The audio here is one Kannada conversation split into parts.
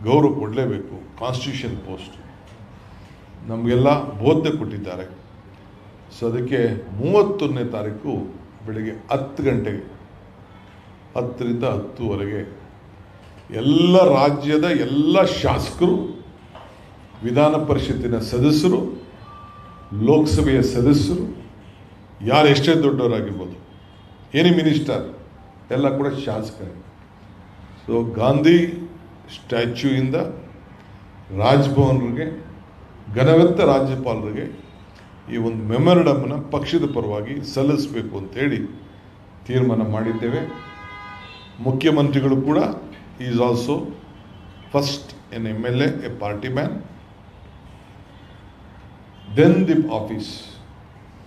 ಗೌರವ ಕೊಡಲೇಬೇಕು. ಕಾನ್ಸ್ಟಿಟ್ಯೂಷನ್ ಪೋಸ್ಟ್ ನಮಗೆಲ್ಲ ಬೋಧನೆ ಕೊಟ್ಟಿದ್ದಾರೆ. ಸೊ ಅದಕ್ಕೆ 31ನೇ ತಾರೀಕು ಬೆಳಗ್ಗೆ 10 ಗಂಟೆಗೆ 10ರಿಂದ 10ವರೆಗೆ ಎಲ್ಲ ರಾಜ್ಯದ ಎಲ್ಲ ಶಾಸಕರು, ವಿಧಾನ ಪರಿಷತ್ತಿನ ಸದಸ್ಯರು, ಲೋಕಸಭೆಯ ಸದಸ್ಯರು, ಯಾರು ಎಷ್ಟೇ ದೊಡ್ಡವರಾಗಿರ್ಬೋದು, ಏನಿ ಮಿನಿಸ್ಟರ್ ಎಲ್ಲ ಕೂಡ ಶಾಸಕರೇ. ಸೊ ಗಾಂಧಿ ಸ್ಟ್ಯಾಚ್ಯೂಯಿಂದ ರಾಜ್ಭವನ್ಗೆ, ಘನವೆತ್ತ ರಾಜ್ಯಪಾಲರಿಗೆ ಈ ಒಂದು ಮೆಮೊರಂಡಮ್ನ ಪಕ್ಷದ ಪರವಾಗಿ ಸಲ್ಲಿಸಬೇಕು ಅಂತೇಳಿ ತೀರ್ಮಾನ ಮಾಡಿದ್ದೇವೆ. ಮುಖ್ಯಮಂತ್ರಿಗಳು ಕೂಡ is also first an MLA, a party man, then the office.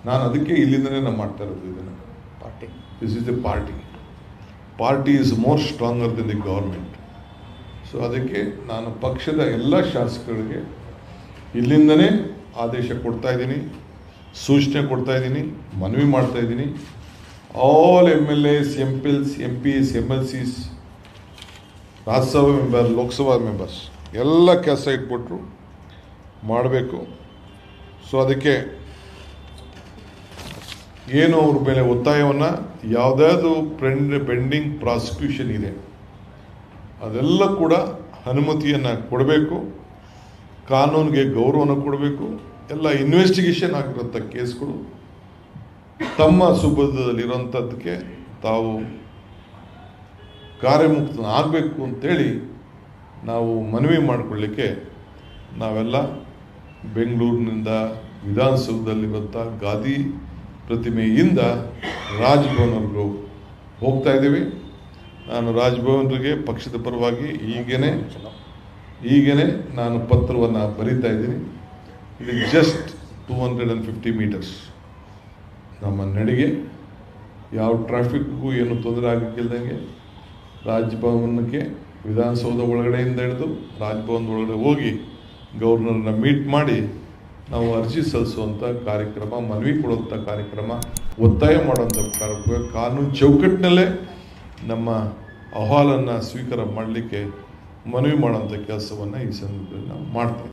ನಾನು ಅದಕ್ಕೆ ಇಲ್ಲಿಂದನೇ ನಾನು ಮಾಡ್ತಾ ಇರೋದು ಇದನ್ನು. This is the party is more stronger than the government. So ಅದಕ್ಕೆ ನಾನು ಪಕ್ಷದ ಎಲ್ಲ ಶಾಸಕರಿಗೆ ಇಲ್ಲಿಂದನೇ ಆದೇಶ ಕೊಡ್ತಾ ಇದ್ದೀನಿ, ಸೂಚನೆ ಕೊಡ್ತಾ ಇದ್ದೀನಿ, ಮನವಿ ಮಾಡ್ತಾ ಇದ್ದೀನಿ. All MLAs, MPs, MLCs, Rajya Sabha member, Lok Sabha members ಎಲ್ಲ ಕೆಲಸ ಇಟ್ಬಿಟ್ರು ಮಾಡಬೇಕು. ಸೊ ಅದಕ್ಕೆ ಏನು ಅವ್ರ ಮೇಲೆ ಒತ್ತಾಯವನ್ನು, ಯಾವುದಾದ್ರು ಪೆಂಡಿಂಗ್ ಪ್ರಾಸಿಕ್ಯೂಷನ್ ಇದೆ ಅದೆಲ್ಲ ಕೂಡ ಅನುಮತಿಯನ್ನು ಕೊಡಬೇಕು, ಕಾನೂನಿಗೆ ಗೌರವನ ಕೊಡಬೇಕು. ಎಲ್ಲ ಇನ್ವೆಸ್ಟಿಗೇಷನ್ ಆಗಿರೋಂಥ ಕೇಸ್ಗಳು ತಮ್ಮ ಸುಬುದ್ಧದಲ್ಲಿರೋಂಥದ್ದಕ್ಕೆ ತಾವು ಕಾರ್ಯಮುಕ್ತನಾಗಬೇಕು ಅಂತೇಳಿ ನಾವು ಮನವಿ ಮಾಡಿಕೊಳ್ಳಿಕ್ಕೆ ನಾವೆಲ್ಲ ಬೆಂಗಳೂರಿನಿಂದ ವಿಧಾನಸೌಧದಲ್ಲಿರುವಂಥ ಗಾಂಧಿ ಪ್ರತಿಮೆಯಿಂದ ರಾಜ್ಭವನ್ವರೆಗೂ ಹೋಗ್ತಾ ಇದ್ದೀವಿ. ನಾನು ರಾಜ್ಭವನ್ರಿಗೆ ಪಕ್ಷದ ಪರವಾಗಿ ಈಗೇನೆ ನಾನು ಪತ್ರವನ್ನು ಬರೀತಾ ಇದ್ದೀನಿ. ಇದು ಜಸ್ಟ್ 250 ಮೀಟರ್ಸ್ ನಮ್ಮ ನಡಿಗೆ, ಯಾವ ಟ್ರಾಫಿಕ್ಗೂ ಏನು ತೊಂದರೆ ಆಗಕ್ಕಿಲ್ದಂಗೆ ರಾಜ್ಭವನಕ್ಕೆ ವಿಧಾನಸೌಧ ಒಳಗಡೆಯಿಂದ ಹಿಡಿದು ರಾಜ್ಭವನದ ಒಳಗಡೆ ಹೋಗಿ ಗವರ್ನರ್ನ ಮೀಟ್ ಮಾಡಿ ನಾವು ಅರ್ಜಿ ಸಲ್ಲಿಸುವಂಥ ಕಾರ್ಯಕ್ರಮ, ಮನವಿ ಕೊಡುವಂಥ ಕಾರ್ಯಕ್ರಮ, ಒತ್ತಾಯ ಮಾಡುವಂಥ ಕಾರ್ಯಕ್ರಮ, ಕಾನೂನು ಚೌಕಟ್ಟಿನಲ್ಲೇ ನಮ್ಮ ಅಹವಾಲನ್ನು ಸ್ವೀಕಾರ ಮಾಡಲಿಕ್ಕೆ ಮನವಿ ಮಾಡುವಂಥ ಕೆಲಸವನ್ನು ಈ ಸಂದರ್ಭದಲ್ಲಿ ನಾವು ಮಾಡ್ತೀವಿ.